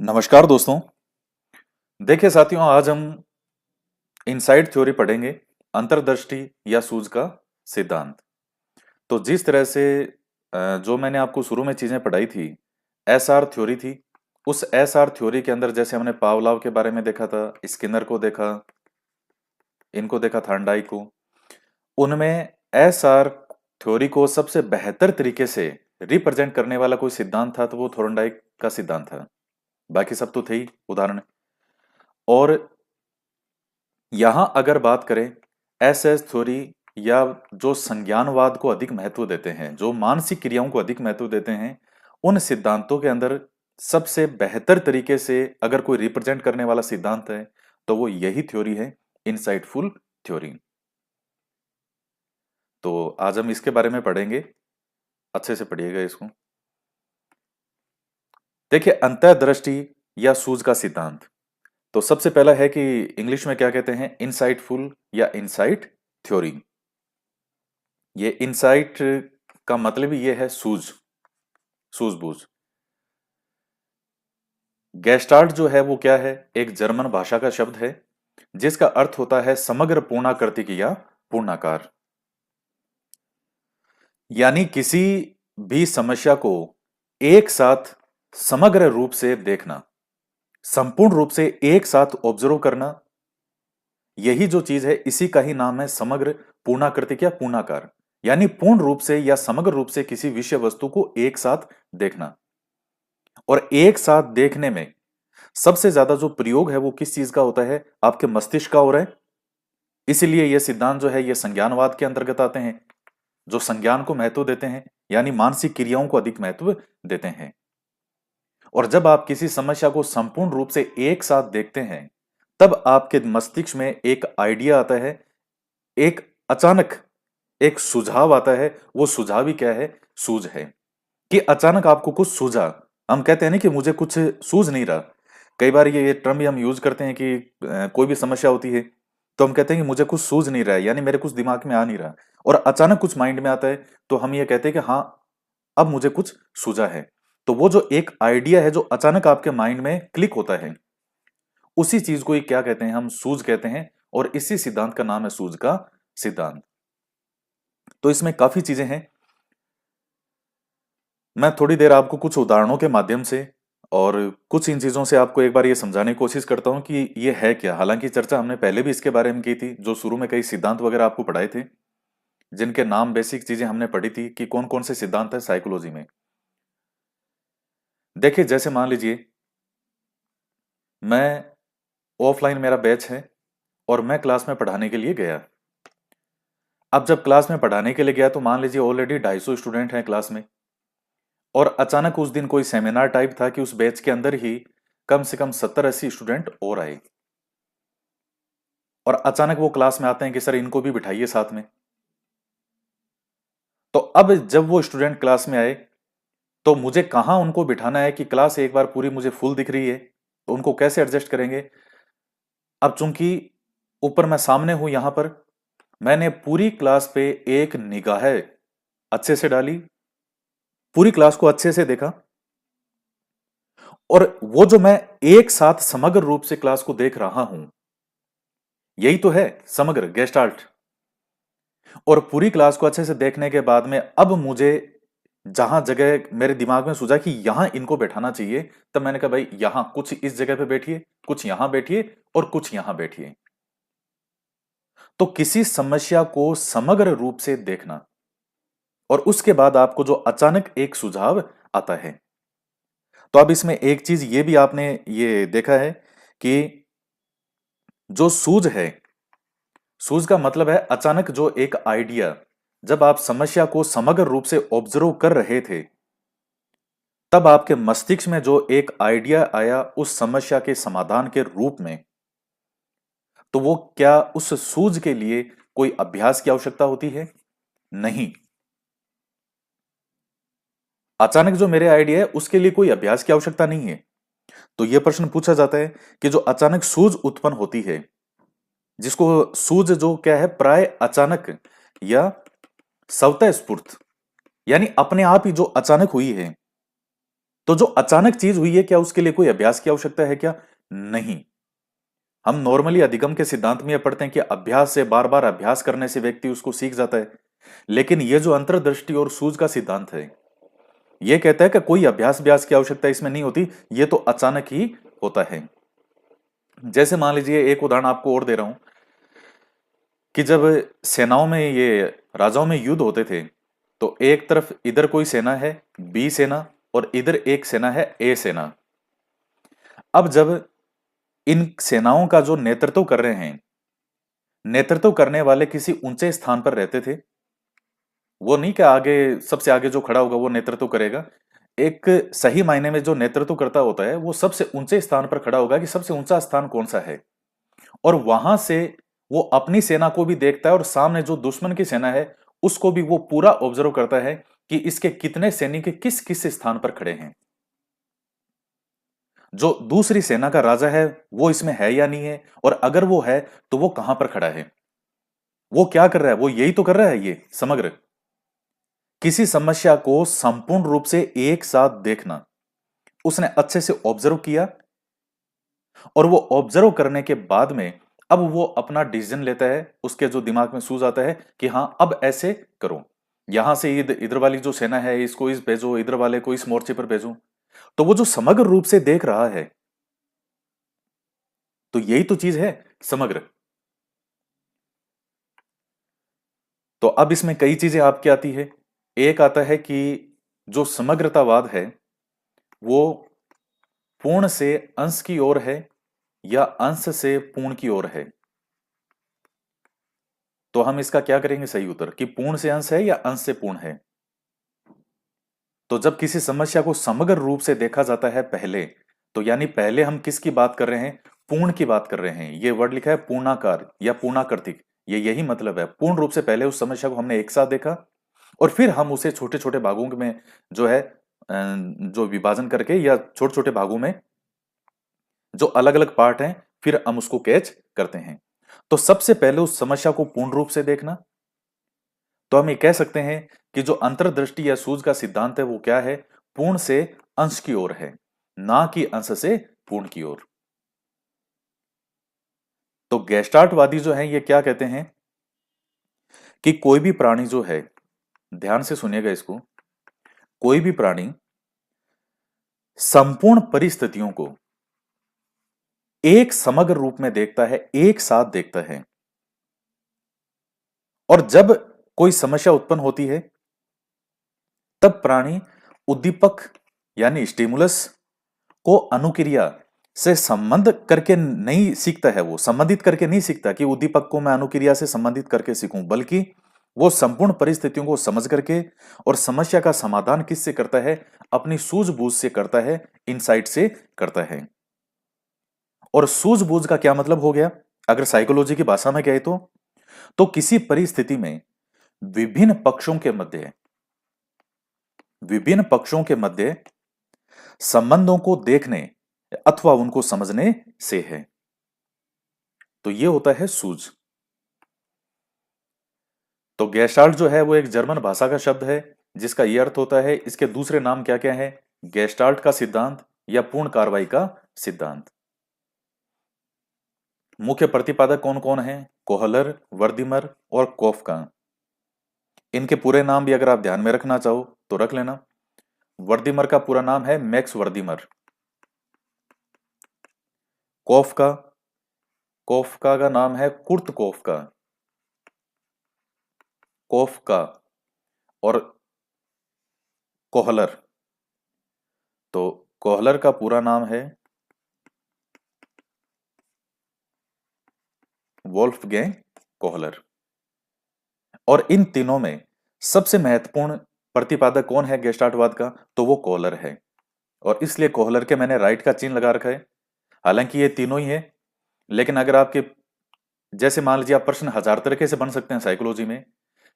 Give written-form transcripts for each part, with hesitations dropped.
नमस्कार दोस्तों। देखिए साथियों, आज हम इनसाइड थ्योरी पढ़ेंगे, अंतर्दृष्टि या सूझ का सिद्धांत। तो जिस तरह से जो मैंने आपको शुरू में चीजें पढ़ाई थी, एसआर थ्योरी थी। उस एसआर थ्योरी के अंदर जैसे हमने पावलाव के बारे में देखा था, स्किनर को देखा, इनको देखा, थॉर्नडाइक को। उनमें एसआर थ्योरी को सबसे बेहतर तरीके से रिप्रेजेंट करने वाला कोई सिद्धांत था तो वो थॉर्नडाइक का सिद्धांत था। बाकी सब तो थे ही उदाहरण। और यहां अगर बात करें एसएस थ्योरी, या जो संज्ञानवाद को अधिक महत्व देते हैं, जो मानसिक क्रियाओं को अधिक महत्व देते हैं, उन सिद्धांतों के अंदर सबसे बेहतर तरीके से अगर कोई रिप्रेजेंट करने वाला सिद्धांत है तो वो यही थ्योरी है, इनसाइटफुल थ्योरी। तो आज हम इसके बारे में पढ़ेंगे। अच्छे से पढ़िएगा इसको। देखिए, अंतर्दृष्टि या सूझ का सिद्धांत। तो सबसे पहला है कि इंग्लिश में क्या कहते हैं, इनसाइटफुल या इनसाइट थ्योरी। ये इनसाइट का मतलब ही ये है सूझ, सूझबूझ। गेस्टाल्ट जो है वो क्या है, एक जर्मन भाषा का शब्द है जिसका अर्थ होता है समग्र पूर्णाकृति या पूर्णाकार। यानी किसी भी समस्या को एक साथ समग्र रूप से देखना, संपूर्ण रूप से एक साथ ऑब्जर्व करना, यही जो चीज है इसी का ही नाम है समग्र पूर्णाकृति या पूर्णाकार। यानी पूर्ण रूप से या समग्र रूप से किसी विषय वस्तु को एक साथ देखना। और एक साथ देखने में सबसे ज्यादा जो प्रयोग है वो किस चीज का होता है, आपके मस्तिष्क का हो रहा है। इसीलिए यह सिद्धांत जो है ये संज्ञानवाद के अंतर्गत आते हैं, जो संज्ञान को महत्व देते हैं, यानी मानसिक क्रियाओं को अधिक महत्व देते हैं। और जब आप किसी समस्या को संपूर्ण रूप से एक साथ देखते हैं तब आपके मस्तिष्क में एक आइडिया आता है, एक अचानक एक सुझाव आता है। वो सुझाव ही क्या है, सूझ है। कि अचानक आपको कुछ सूझा। हम कहते हैं ना कि मुझे कुछ सूझ नहीं रहा। कई बार ये टर्म भी हम यूज करते हैं कि कोई भी समस्या होती है तो हम कहते हैं कि मुझे कुछ सूझ नहीं रहा है, यानी मेरे कुछ दिमाग में आ नहीं रहा। और अचानक कुछ माइंड में आता है तो हम ये कहते हैं कि हाँ, अब मुझे कुछ सूझा है। तो वो जो एक आइडिया है जो अचानक आपके माइंड में क्लिक होता है, उसी चीज को ही क्या कहते हैं, हम सूझ कहते हैं। और इसी सिद्धांत का नाम है सूझ का सिद्धांत। तो इसमें काफी चीजें हैं। मैं थोड़ी देर आपको कुछ उदाहरणों के माध्यम से और कुछ इन चीजों से आपको एक बार ये समझाने की कोशिश करता हूं कि ये है क्या। हालांकि चर्चा हमने पहले भी इसके बारे में की थी, जो शुरू में कई सिद्धांत वगैरह आपको पढ़ाए थे, जिनके नाम, बेसिक चीजें हमने पढ़ी थी कि कौन कौन से सिद्धांत है साइकोलॉजी में। देखिए, जैसे मान लीजिए मैं ऑफलाइन मेरा बैच है और मैं क्लास में पढ़ाने के लिए गया। अब जब क्लास में पढ़ाने के लिए गया तो मान लीजिए ऑलरेडी 250 स्टूडेंट हैं क्लास में। और अचानक उस दिन कोई सेमिनार टाइप था कि उस बैच के अंदर ही कम से कम 70-80 स्टूडेंट और आए। और अचानक वो क्लास में आते हैं कि सर इनको भी बिठाइए साथ में। तो अब जब वो स्टूडेंट क्लास में आए तो मुझे कहां उनको बिठाना है कि क्लास एक बार पूरी मुझे फुल दिख रही है, तो उनको कैसे एडजस्ट करेंगे। अब चूंकि ऊपर मैं सामने हूं, यहां पर मैंने पूरी क्लास पे एक निगाह अच्छे से डाली, पूरी क्लास को अच्छे से देखा। और वो जो मैं एक साथ समग्र रूप से क्लास को देख रहा हूं, यही तो है समग्र गेस्टाल्ट। और पूरी क्लास को अच्छे से देखने के बाद में अब मुझे जहां जगह मेरे दिमाग में सूझा कि यहां इनको बैठाना चाहिए, तब मैंने कहा भाई यहां कुछ इस जगह पे बैठिए, कुछ यहां बैठिए और कुछ यहां बैठिए। तो किसी समस्या को समग्र रूप से देखना और उसके बाद आपको जो अचानक एक सुझाव आता है। तो अब इसमें एक चीज ये भी आपने ये देखा है कि जो सूझ है, सूझ का मतलब है अचानक जो एक आइडिया, जब आप समस्या को समग्र रूप से ऑब्जर्व कर रहे थे तब आपके मस्तिष्क में जो एक आइडिया आया उस समस्या के समाधान के रूप में, तो वो क्या उस सूझ के लिए कोई अभ्यास की आवश्यकता होती है? नहीं। अचानक जो मेरे आइडिया है उसके लिए कोई अभ्यास की आवश्यकता नहीं है। तो यह प्रश्न पूछा जाता है कि जो अचानक सूझ उत्पन्न होती है, जिसको सूझ जो क्या है, प्राय अचानक या स्वतः स्फूर्त, यानी अपने आप ही जो अचानक हुई है, तो जो अचानक चीज हुई है, क्या उसके लिए कोई अभ्यास की आवश्यकता है क्या? नहीं। हम नॉर्मली अधिगम के सिद्धांत में यह पढ़ते हैं कि अभ्यास से, बार बार अभ्यास करने से व्यक्ति उसको सीख जाता है। लेकिन यह जो अंतर्दृष्टि और सूझ का सिद्धांत है, यह कहता है कि कोई अभ्यास की आवश्यकता इसमें नहीं होती, यह तो अचानक ही होता है। जैसे मान लीजिए, एक उदाहरण आपको और दे रहा हूं कि जब सेनाओं में, ये राजाओं में युद्ध होते थे, तो एक तरफ इधर कोई सेना है, बी सेना, और इधर एक सेना है, ए सेना। अब जब इन सेनाओं का जो नेतृत्व कर रहे हैं, नेतृत्व करने वाले किसी ऊंचे स्थान पर रहते थे। वो नहीं कि आगे, सबसे आगे जो खड़ा होगा वो नेतृत्व करेगा। एक सही मायने में जो नेतृत्व करता होता है, वो सबसे ऊंचे स्थान पर खड़ा होगा कि सबसे ऊंचा स्थान कौन सा है, और वहां से वो अपनी सेना को भी देखता है और सामने जो दुश्मन की सेना है उसको भी वो पूरा ऑब्जर्व करता है कि इसके कितने सैनिक किस किस स्थान पर खड़े हैं। जो दूसरी सेना का राजा है वो इसमें है या नहीं है, और अगर वो है तो वो कहां पर खड़ा है, वो क्या कर रहा है, वो यही तो कर रहा है। ये समग्र किसी समस्या को संपूर्ण रूप से एक साथ देखना, उसने अच्छे से ऑब्जर्व किया, और वो ऑब्जर्व करने के बाद में अब वो अपना डिसीजन लेता है, उसके जो दिमाग में सूझ आता है कि हाँ अब ऐसे करो, यहां से इधर इधर वाली जो सेना है इसको इस भेजो, इधर वाले को इस मोर्चे पर भेजो। तो वो जो समग्र रूप से देख रहा है, तो यही तो चीज है समग्र। तो अब इसमें कई चीजें आपकी आती है। एक आता है कि जो समग्रतावाद है वो पूर्ण से अंश की ओर है या अंश से पूर्ण की ओर है। तो हम इसका क्या करेंगे सही उत्तर, कि पूर्ण से अंश है या अंश से पूर्ण है। तो जब किसी समस्या को समग्र रूप से देखा जाता है पहले, तो यानी पहले हम किसकी बात कर रहे हैं, पूर्ण की बात कर रहे हैं। ये वर्ड लिखा है पूर्णाकार या पूर्णाकृतिक, ये यही मतलब है। पूर्ण रूप से पहले उस समस्या को हमने एक साथ देखा, और फिर हम उसे छोटे छोटे भागों में जो है जो विभाजन करके, या छोटे छोटे भागों में जो अलग अलग पार्ट हैं, फिर हम उसको कैच करते हैं। तो सबसे पहले उस समस्या को पूर्ण रूप से देखना। तो हम ये कह सकते हैं कि जो अंतर्दृष्टि या सूझ का सिद्धांत है वो क्या है, पूर्ण से अंश की ओर है, ना कि अंश से पूर्ण की ओर। तो गेस्टाल्टवादी जो है ये क्या कहते हैं कि कोई भी प्राणी जो है, ध्यान से सुनिएगा इसको, कोई भी प्राणी संपूर्ण परिस्थितियों को एक समग्र रूप में देखता है, एक साथ देखता है। और जब कोई समस्या उत्पन्न होती है, तब प्राणी उद्दीपक यानी स्टिमुलस को अनुक्रिया से संबंध करके नहीं सीखता है, वो संबंधित करके नहीं सीखता कि उद्दीपक को मैं अनुक्रिया से संबंधित करके सीखूं, बल्कि वो संपूर्ण परिस्थितियों को समझ करके और समस्या का समाधान किससे करता है, अपनी सूझबूझ से करता है, इनसाइट से करता है। और सूझबूझ का क्या मतलब हो गया, अगर साइकोलॉजी की भाषा में कहे तो किसी परिस्थिति में विभिन्न पक्षों के मध्य, विभिन्न पक्षों के मध्य संबंधों को देखने अथवा उनको समझने से है। तो ये होता है सूझ। तो गेस्टाल्ट जो है वो एक जर्मन भाषा का शब्द है, जिसका ये अर्थ होता है, इसके दूसरे नाम क्या क्या है, गेस्टाल्ट का सिद्धांत या पूर्ण कार्रवाई का सिद्धांत। मुख्य प्रतिपादक कौन कौन है, कोहलर, वर्दीमर और कोफका। इनके पूरे नाम भी अगर आप ध्यान में रखना चाहो तो रख लेना। वर्दीमर का पूरा नाम है मैक्स वर्दीमर। कोफका, कोफका का नाम है कुर्ट कोफका, कोफका। और कोहलर, तो कोहलर का पूरा नाम है वोल्फगैंग कोहलर। और इन तीनों में सबसे महत्वपूर्ण प्रतिपादक कौन है गेस्टाल्टवाद का, तो वो कोहलर है। और इसलिए कोहलर के मैंने राइट का चिन्ह लगा रखा है। हालांकि ये तीनों ही है, लेकिन अगर आपके, जैसे मान लीजिए, आप प्रश्न हजार तरीके से बन सकते हैं साइकोलॉजी में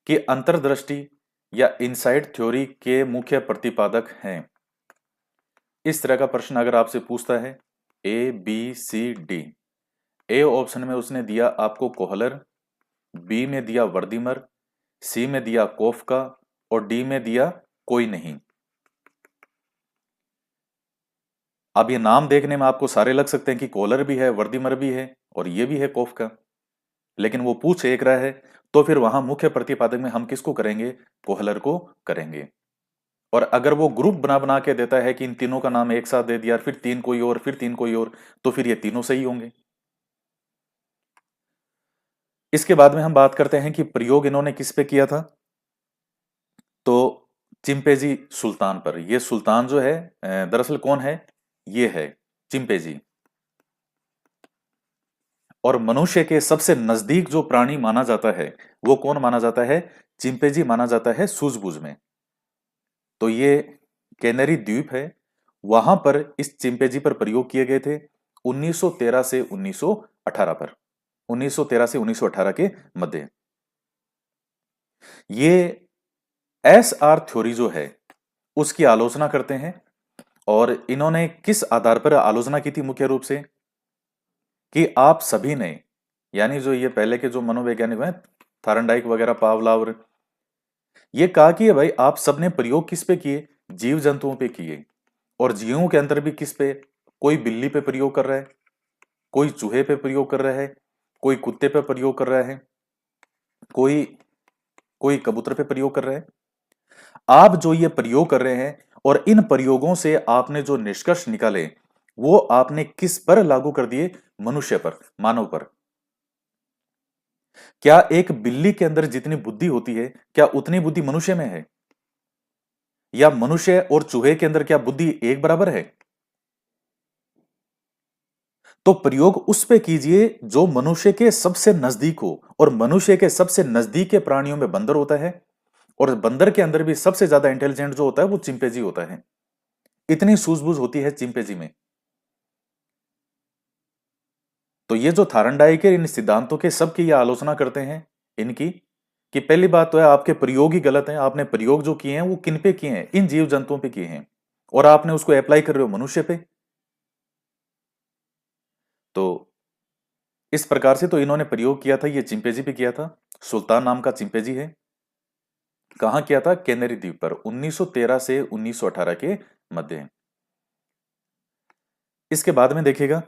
कि अंतर्दृष्टि या इनसाइट थ्योरी के मुख्य प्रतिपादक हैं। इस तरह का प्रश्न अगर आपसे पूछता है A B C D, A option में उसने दिया आपको कोहलर, बी में दिया वर्दीमर, सी में दिया कोफका, और डी में दिया कोई नहीं। अब ये नाम देखने में आपको सारे लग सकते हैं कि कोहलर भी है, वर्दीमर भी है और ये भी है कोफ्का, लेकिन वो पूछ एक रहा है, तो फिर वहां मुख्य प्रतिपादक में हम किसको करेंगे? कोहलर को करेंगे। और अगर वो ग्रुप बना बना के देता है कि इन तीनों का नाम एक साथ दे दिया, फिर तीन कोई और, फिर तीन कोई और, तो फिर ये तीनों सही होंगे। इसके बाद में हम बात करते हैं कि प्रयोग इन्होंने किस पे किया था। तो चिंपेजी सुल्तान पर। ये सुल्तान जो है दरअसल कौन है? ये है चिंपेजी। और मनुष्य के सबसे नजदीक जो प्राणी माना जाता है वो कौन माना जाता है? चिंपेजी माना जाता है सूझबूझ में। तो ये कैनरी द्वीप है, वहां पर इस चिंपेजी पर प्रयोग किए गए थे 1913 से 1918 पर, 1913 से 1918 के मध्य। ये एस आर थ्योरी जो है उसकी आलोचना करते हैं। और इन्होंने किस आधार पर आलोचना की थी? मुख्य रूप से कि आप सभी ने, यानी जो ये पहले के जो मनोवैज्ञानिक हैं, थारनडाइक वगैरह, पावलाव, ये कहा कि भाई आप सबने प्रयोग किस पे किए? जीव जंतुओं पे किए। और जीवों के अंदर भी किस पे? कोई बिल्ली पे प्रयोग कर रहा है, कोई चूहे पे प्रयोग कर रहा है, कोई कुत्ते पे प्रयोग कर रहा है, कोई कोई कबूतर पे प्रयोग कर रहा है। आप जो ये प्रयोग कर रहे हैं और इन प्रयोगों से आपने जो निष्कर्ष निकाले वो आपने किस पर लागू कर दिए? मनुष्य पर, मानव पर। क्या एक बिल्ली के अंदर जितनी बुद्धि होती है क्या उतनी बुद्धि मनुष्य में है? या मनुष्य और चूहे के अंदर क्या बुद्धि एक बराबर है? तो प्रयोग उस पे कीजिए जो मनुष्य के सबसे नजदीक हो। और मनुष्य के सबसे नजदीक के प्राणियों में बंदर होता है, और बंदर के अंदर भी सबसे ज्यादा इंटेलिजेंट जो होता है वो चिंपैंजी होता है। इतनी सूझबूझ होती है चिंपैंजी में। तो ये जो थारनडाइक के इन सिद्धांतों के सबकी ये आलोचना करते हैं इनकी, कि पहली बात तो है आपके प्रयोग ही गलत हैं। आपने प्रयोग जो किए हैं वो किन पे किए हैं? इन जीव जंतुओं पे किए हैं, और आपने उसको अप्लाई कर रहे हो मनुष्य पे। तो इस प्रकार से तो इन्होंने प्रयोग किया था, ये चिंपैंजी पे किया था। सुल्तान नाम का चिंपैंजी है। कहां किया था? कैनरी द्वीप पर 1913 से 1918 के मध्य। इसके बाद में देखिएगा,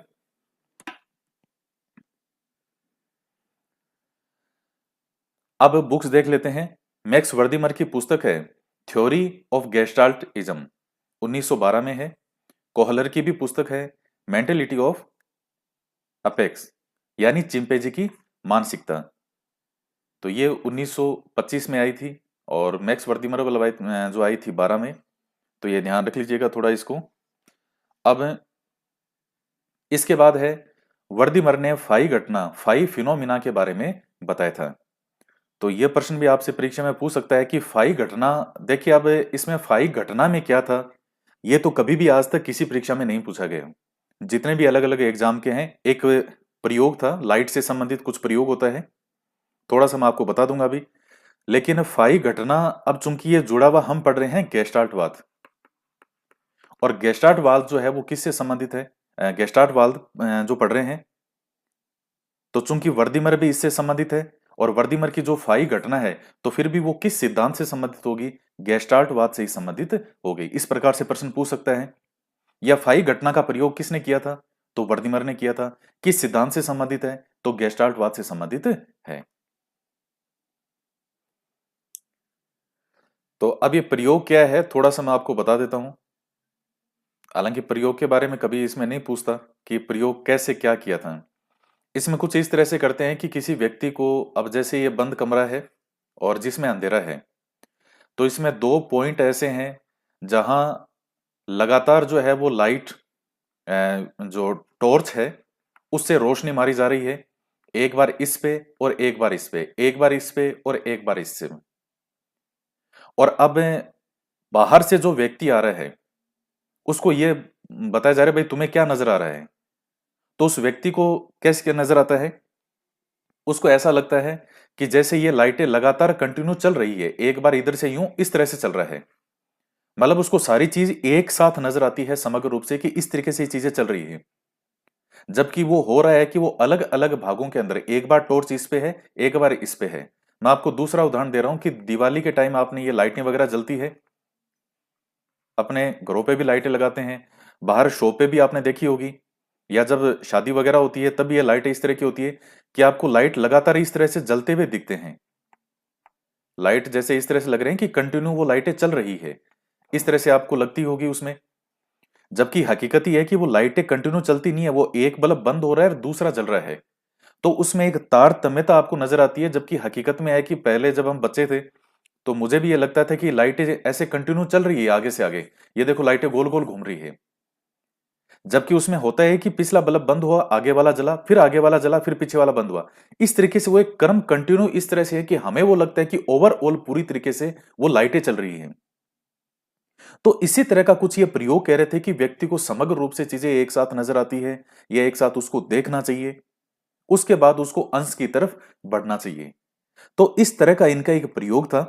अब बुक्स देख लेते हैं। मैक्स वर्दीमर की पुस्तक है थ्योरी ऑफ गेस्टाल्टिज्म, 1912 में है। कोहलर की भी पुस्तक है मेंटेलिटी ऑफ अपेक्स, यानी चिंपैंजी की मानसिकता। तो ये 1925 में आई थी, और मैक्स वर्दीमर जो आई थी 12 में। तो ये ध्यान रख लीजिएगा थोड़ा इसको। अब इसके बाद है, वर्दीमर ने फाई घटना, फाई फिनोमिना के बारे में बताया था। तो ये प्रश्न भी आपसे परीक्षा में पूछ सकता है कि फाई घटना, देखिए अब इसमें फाई घटना में क्या था, ये तो कभी भी आज तक किसी परीक्षा में नहीं पूछा गया। जितने भी अलग अलग एग्जाम के हैं, एक प्रयोग था, लाइट से संबंधित कुछ प्रयोग होता है, थोड़ा सा मैं आपको बता दूंगा अभी। लेकिन फाई घटना, अब चूंकि ये जुड़ा हुआ हम पढ़ रहे हैं गेस्टाल्टवाद, और गेस्टाल्टवाद जो है वो किससे संबंधित है? गेस्टाल्टवाद जो पढ़ रहे हैं, तो चूंकि वर्दीमर भी इससे संबंधित है, और वर्दीमर की जो फाई घटना है तो फिर भी वो किस सिद्धांत से संबंधित होगी? गेस्टाल्टवाद से ही संबंधित होगी। इस प्रकार से प्रश्न पूछ सकता है। या फाई घटना का प्रयोग किसने किया था? तो वर्दीमर ने किया था। किस सिद्धांत से संबंधित है? तो गेस्टाल्टवाद से संबंधित है। तो अब ये प्रयोग क्या है थोड़ा सा मैं आपको बता देता हूं। हालांकि प्रयोग के बारे में कभी इसमें नहीं पूछता कि प्रयोग कैसे क्या किया था। इसमें कुछ इस तरह से करते हैं कि किसी व्यक्ति को, अब जैसे ये बंद कमरा है और जिसमें अंधेरा है, तो इसमें दो पॉइंट ऐसे हैं जहां लगातार जो है वो लाइट, जो टॉर्च है उससे रोशनी मारी जा रही है। एक बार इस पे और एक बार इस पे, एक बार इस पे और एक बार इससे। और अब बाहर से जो व्यक्ति आ रहा है उसको ये बताया जा रहा है भाई तुम्हें क्या नजर आ रहा है। तो उस व्यक्ति को कैसे क्या नजर आता है? उसको ऐसा लगता है कि जैसे ये लाइटें लगातार कंटिन्यू चल रही है, एक बार इधर से यूं इस तरह से चल रहा है। मतलब उसको सारी चीज एक साथ नजर आती है समग्र रूप से कि इस तरीके से ये चीजें चल रही है। जबकि वो हो रहा है कि वो अलग अलग भागों के अंदर, एक बार टॉर्च इस पे है, एक बार इस पे है। मैं आपको दूसरा उदाहरण दे रहा हूं कि दिवाली के टाइम आपने ये लाइटें वगैरह जलती है, अपने घरों पे भी लाइटें लगाते हैं, बाहर शो पे भी आपने देखी होगी, या जब शादी वगैरह होती है तब भी ये लाइटें इस तरह की होती है कि आपको लाइट लगातार इस तरह से जलते हुए दिखते हैं। लाइट जैसे इस तरह से लग रहे हैं कि कंटिन्यू वो लाइटें चल रही है, इस तरह से आपको लगती होगी उसमें। जबकि हकीकत ये है कि वो लाइटें कंटिन्यू चलती नहीं है, वो एक बल्ब बंद हो रहा है और दूसरा जल रहा है। तो उसमें एक तारतम्यता आपको नजर आती है, जबकि हकीकत में है कि पहले जब हम बच्चे थे तो मुझे भी ये लगता था कि लाइटें ऐसे कंटिन्यू चल रही है आगे से आगे, ये देखो लाइटें गोल गोल घूम रही है। जबकि उसमें होता है कि पिछला बल्ब बंद हुआ, आगे वाला जला, फिर आगे वाला जला, फिर पीछे वाला बंद हुआ। इस तरीके से वो एक क्रम कंटिन्यू इस तरह से है कि हमें वो लगता है कि ओवरऑल पूरी तरीके से वो लाइटें चल रही हैं। तो इसी तरह का कुछ ये प्रयोग कह रहे थे कि व्यक्ति को समग्र रूप से चीजें एक साथ नजर आती है, या एक साथ उसको देखना चाहिए, उसके बाद उसको अंश की तरफ बढ़ना चाहिए। तो इस तरह का इनका एक प्रयोग था।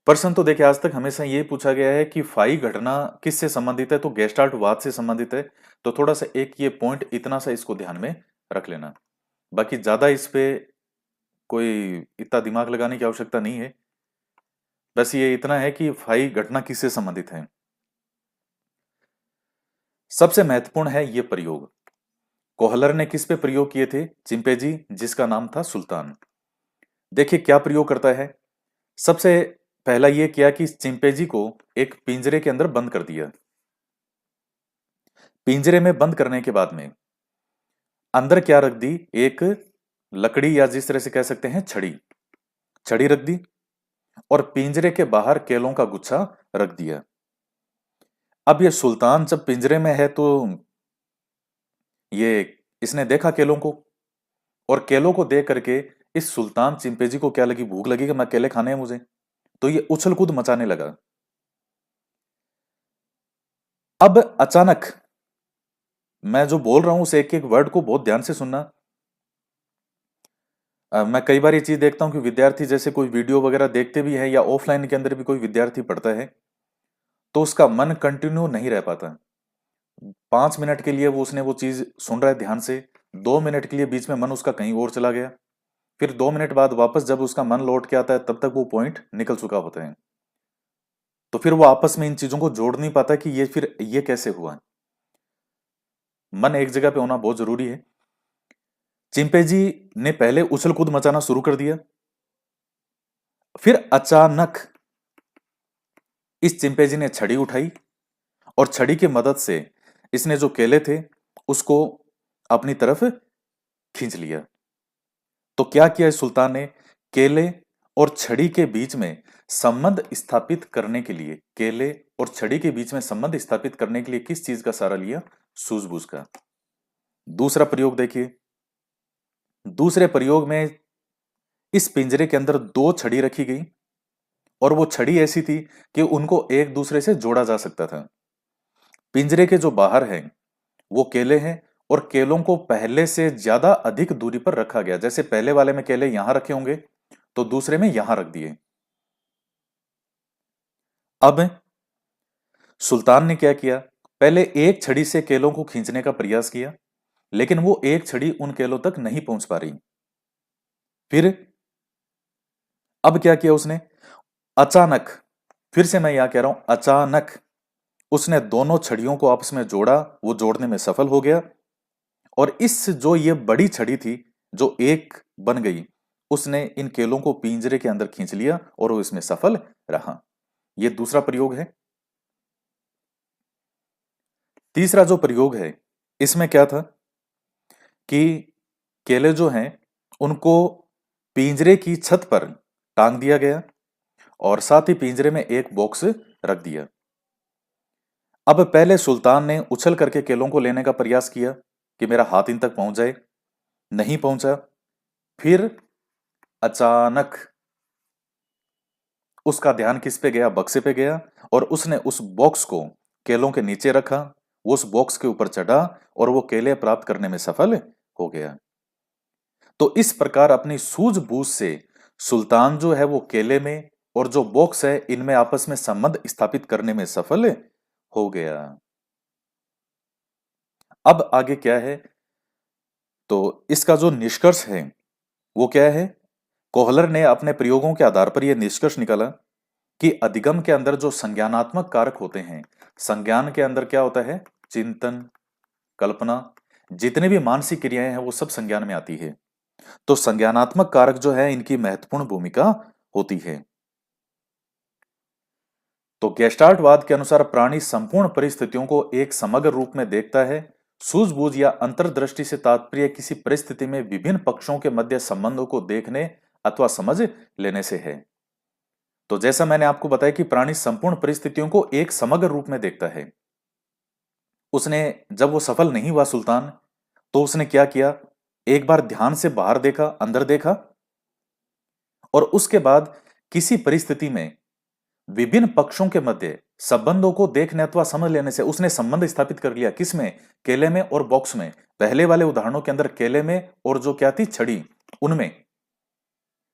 प्रश्न तो देखिए आज तक हमेशा ये पूछा गया है कि फाई घटना किससे संबंधित है, तो गेस्टाल्ट वाद से संबंधित है। तो थोड़ा सा एक ये पॉइंट इतना सा इसको ध्यान में रख लेना। बाकी ज्यादा इस पे कोई इतना दिमाग लगाने की आवश्यकता नहीं है। बस ये इतना है कि फाई घटना किससे संबंधित है। सबसे महत्वपूर्ण है ये प्रयोग। कोहलर ने किस पे प्रयोग किए थे? चिंपैंजी जिसका नाम था सुल्तान। देखिए क्या प्रयोग करता है। सबसे पहला ये किया कि चिंपैंजी को एक पिंजरे के अंदर बंद कर दिया। पिंजरे में बंद करने के बाद में अंदर क्या रख दी? एक लकड़ी, या जिस तरह से कह सकते हैं छड़ी, छड़ी रख दी, और पिंजरे के बाहर केलों का गुच्छा रख दिया। अब ये सुल्तान जब पिंजरे में है तो ये इसने देखा केलों को, और केलों को देख करके इस सुल्तान चिंपैंजी को क्या लगी? भूख लगी कि मैं केले खाने हैं मुझे। तो ये उछल कूद मचाने लगा। अब अचानक, मैं जो बोल रहा हूं उस एक एक वर्ड को बहुत ध्यान से सुनना। मैं कई बार ये चीज देखता हूँ कि विद्यार्थी जैसे कोई वीडियो वगैरह देखते भी है, या ऑफलाइन के अंदर भी कोई विद्यार्थी पढ़ता है, तो उसका मन कंटिन्यू नहीं रह पाता। 5 मिनट के लिए वो उसने वो चीज सुन रहा है ध्यान से, 2 मिनट के लिए बीच में मन उसका कहीं और चला गया, फिर 2 मिनट बाद वापस जब उसका मन लौट के आता है तब तक वो पॉइंट निकल चुका होता है। तो फिर वो आपस में इन चीजों को जोड़ नहीं पाता कि ये फिर ये कैसे हुआ। मन एक जगह पे होना बहुत जरूरी है। चिंपैंजी ने पहले उछल कूद मचाना शुरू कर दिया, फिर अचानक इस चिंपैंजी ने छड़ी उठाई, और छड़ी की मदद से इसने जो केले थे उसको अपनी तरफ खींच लिया। तो क्या किया इस सुल्तान ने? केले और छड़ी के बीच में संबंध स्थापित करने के लिए, केले और छड़ी के बीच में संबंध स्थापित करने के लिए किस चीज का सहारा लिया? सूझबूझ का। दूसरा प्रयोग देखिए। दूसरे प्रयोग में इस पिंजरे के अंदर दो छड़ी रखी गई, और वो छड़ी ऐसी थी कि उनको एक दूसरे से जोड़ा जा सकता था। पिंजरे के जो बाहर हैं वो केले हैं, और केलों को पहले से ज्यादा अधिक दूरी पर रखा गया। जैसे पहले वाले में केले यहां रखे होंगे, तो दूसरे में यहां रख दिए। अब सुल्तान ने क्या किया? पहले एक छड़ी से केलों को खींचने का प्रयास किया, लेकिन वो एक छड़ी उन केलों तक नहीं पहुंच पा रही। फिर अब क्या किया उसने? अचानक, फिर से मैं यहां कह रहा हूं अचानक, उसने दोनों छड़ियों को आपस में जोड़ा। वो जोड़ने में सफल हो गया, और इस जो ये बड़ी छड़ी थी जो एक बन गई, उसने इन केलों को पिंजरे के अंदर खींच लिया, और वो इसमें सफल रहा। ये दूसरा प्रयोग है। तीसरा जो प्रयोग है, इसमें क्या था कि केले जो हैं उनको पिंजरे की छत पर टांग दिया गया, और साथ ही पिंजरे में एक बॉक्स रख दिया। अब पहले सुल्तान ने उछल करके केलों को लेने का प्रयास किया कि मेरा हाथ इन तक पहुंच जाए, नहीं पहुंचा। फिर अचानक उसका ध्यान किस पे गया? बक्से पे गया, और उसने उस बॉक्स को केलों के नीचे रखा, वो उस बॉक्स के ऊपर चढ़ा, और वो केले प्राप्त करने में सफल हो गया। तो इस प्रकार अपनी सूझबूझ से सुल्तान जो है वो केले में और जो बॉक्स है इनमें आपस में संबंध स्थापित करने में सफल हो गया। अब आगे क्या है? तो इसका जो निष्कर्ष है वो क्या है? कोहलर ने अपने प्रयोगों के आधार पर यह निष्कर्ष निकाला कि अधिगम के अंदर जो संज्ञानात्मक कारक होते हैं, संज्ञान के अंदर क्या होता है? चिंतन, कल्पना, जितने भी मानसिक क्रियाएं हैं वो सब संज्ञान में आती है। तो संज्ञानात्मक कारक जो है इनकी महत्वपूर्ण भूमिका होती है। तो गेस्टाल्टवाद के अनुसार प्राणी संपूर्ण परिस्थितियों को एक समग्र रूप में देखता है। सूझबूझ या अंतर्दृष्टि से तात्पर्य किसी परिस्थिति में विभिन्न पक्षों के मध्य संबंधों को देखने अथवा समझ लेने से है। तो जैसा मैंने आपको बताया कि प्राणी संपूर्ण परिस्थितियों को एक समग्र रूप में देखता है। उसने जब वो सफल नहीं हुआ सुल्तान, तो उसने क्या किया? एक बार ध्यान से बाहर देखा, अंदर देखा, और उसके बाद किसी परिस्थिति में विभिन्न पक्षों के मध्य संबंधों को देखने अथवा समझ लेने से उसने संबंध स्थापित कर लिया। किसमें? केले में और बॉक्स में। पहले वाले उदाहरणों के अंदर केले में और जो क्या थी, छड़ी, उनमें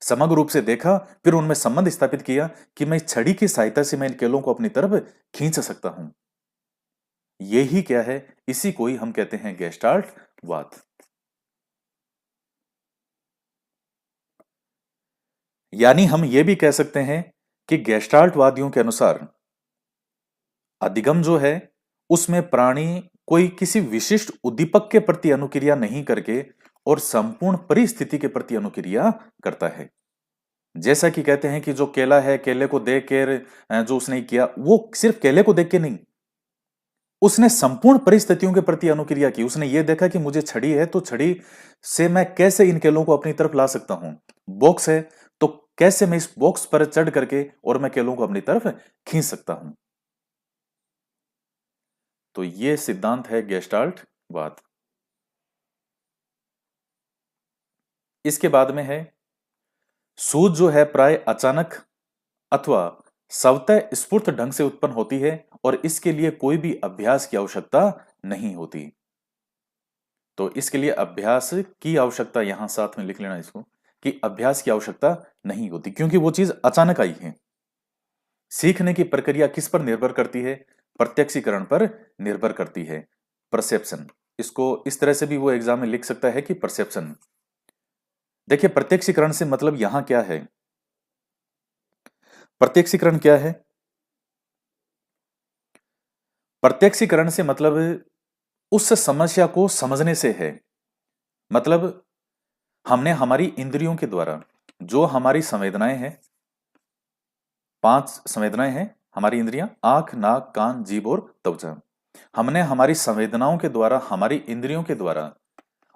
समग्र रूप से देखा, फिर उनमें संबंध स्थापित किया कि मैं इस छड़ी की सहायता से मैं इन केलों को अपनी तरफ खींच सकता हूं। यही क्या है? इसी को ही हम कहते हैं गेस्टाल्टवाद। यानी हम यह भी कह सकते हैं कि गेस्टाल्टवादियों के अनुसार अधिगम जो है उसमें प्राणी कोई किसी विशिष्ट उद्दीपक के प्रति अनुक्रिया नहीं करके और संपूर्ण परिस्थिति के प्रति अनुक्रिया करता है। जैसा कि कहते हैं कि जो केला है, केले को देख कर जो उसने किया, वो सिर्फ केले को देख के नहीं, उसने संपूर्ण परिस्थितियों के प्रति अनुक्रिया की। उसने ये देखा कि मुझे छड़ी है तो छड़ी से मैं कैसे इन केलों को अपनी तरफ ला सकता हूं। बॉक्स है तो कैसे मैं इस बॉक्स पर चढ़ करके और मैं केलों को अपनी तरफ खींच सकता हूं। तो ये सिद्धांत है गेस्टाल्टवाद। इसके बाद में है सूझ, जो है प्राय अचानक अथवा स्वतः स्फूर्त ढंग से उत्पन्न होती है और इसके लिए कोई भी अभ्यास की आवश्यकता नहीं होती। तो इसके लिए अभ्यास की आवश्यकता, यहां साथ में लिख लेना इसको, कि अभ्यास की आवश्यकता नहीं होती क्योंकि वो चीज अचानक आई है। सीखने की प्रक्रिया किस पर निर्भर करती है? प्रत्यक्षीकरण पर निर्भर करती है। परसेप्शन, इसको इस तरह से भी वो एग्जाम में लिख सकता है कि परसेप्शन। देखिए प्रत्यक्षीकरण से मतलब यहां क्या है? प्रत्यक्षीकरण क्या है? प्रत्यक्षीकरण से मतलब उस समस्या को समझने से है। मतलब हमने हमारी इंद्रियों के द्वारा जो हमारी संवेदनाएं हैं, 5 संवेदनाएं हैं हमारी इंद्रियां, आंख, नाक, कान, जीभ और त्वचा। हमने हमारी संवेदनाओं के द्वारा, हमारी इंद्रियों के द्वारा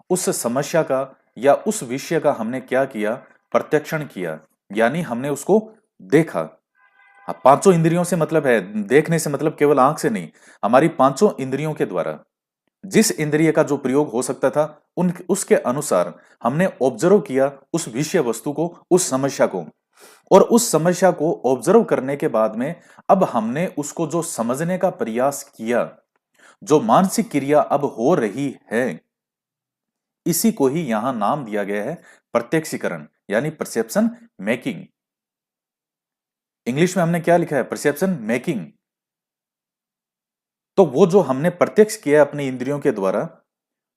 उस समस्या का या उस विषय का हमने क्या किया? प्रत्यक्षण किया, यानी हमने उसको देखा। हाँ, पांचों इंद्रियों से मतलब है, देखने से मतलब केवल आंख से नहीं, हमारी पांचों इंद्रियों के द्वारा जिस इंद्रिय का जो प्रयोग हो सकता था उन उसके अनुसार हमने ऑब्जर्व किया उस विषय वस्तु को, उस समस्या को। और उस समस्या को ऑब्जर्व करने के बाद में अब हमने उसको जो समझने का प्रयास किया, जो मानसिक क्रिया अब हो रही है, इसी को ही यहां नाम दिया गया है प्रत्यक्षीकरण, यानी परसेप्शन मेकिंग। इंग्लिश में हमने क्या लिखा है? Perception making. तो वो जो हमने प्रत्यक्ष किया अपनी इंद्रियों के द्वारा,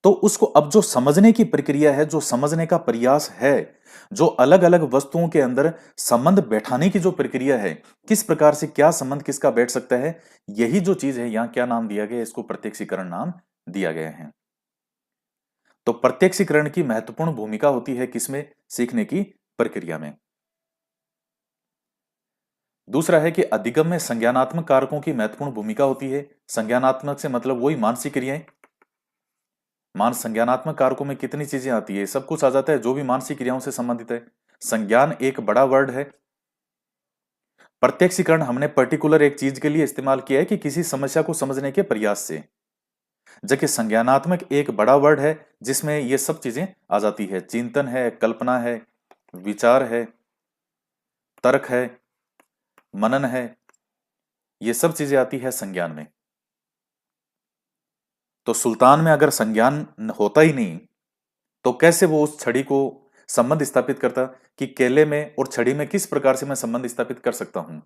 तो उसको अब जो समझने की प्रक्रिया है, जो समझने का प्रयास है, जो अलग अलग वस्तुओं के अंदर संबंध बैठाने की जो प्रक्रिया है, किस प्रकार से क्या संबंध किसका बैठ सकता है, यही जो चीज है यहां क्या नाम दिया गया? इसको प्रत्यक्षीकरण नाम दिया गया है। तो प्रत्यक्षीकरण की महत्वपूर्ण भूमिका होती है किसमें? सीखने की प्रक्रिया में। दूसरा है कि अधिगम में संज्ञानात्मक कारकों की महत्वपूर्ण भूमिका होती है। संज्ञानात्मक से मतलब वही मानसिक क्रियाएं। मान संज्ञानात्मक कारकों में कितनी चीजें आती है? सब कुछ आ जाता है जो भी मानसिक क्रियाओं से संबंधित है। संज्ञान एक बड़ा वर्ड है। प्रत्यक्षीकरण हमने पर्टिकुलर एक चीज के लिए इस्तेमाल किया है कि किसी समस्या को समझने के प्रयास से, जबकि संज्ञानात्मक एक बड़ा वर्ड है जिसमें ये सब चीजें आ जाती है। चिंतन है, कल्पना है, विचार है, तर्क है, मनन है, ये सब चीजें आती है संज्ञान में। तो सुल्तान में अगर संज्ञान होता ही नहीं तो कैसे वो उस छड़ी को संबंध स्थापित करता कि केले में और छड़ी में किस प्रकार से मैं संबंध स्थापित कर सकता हूं,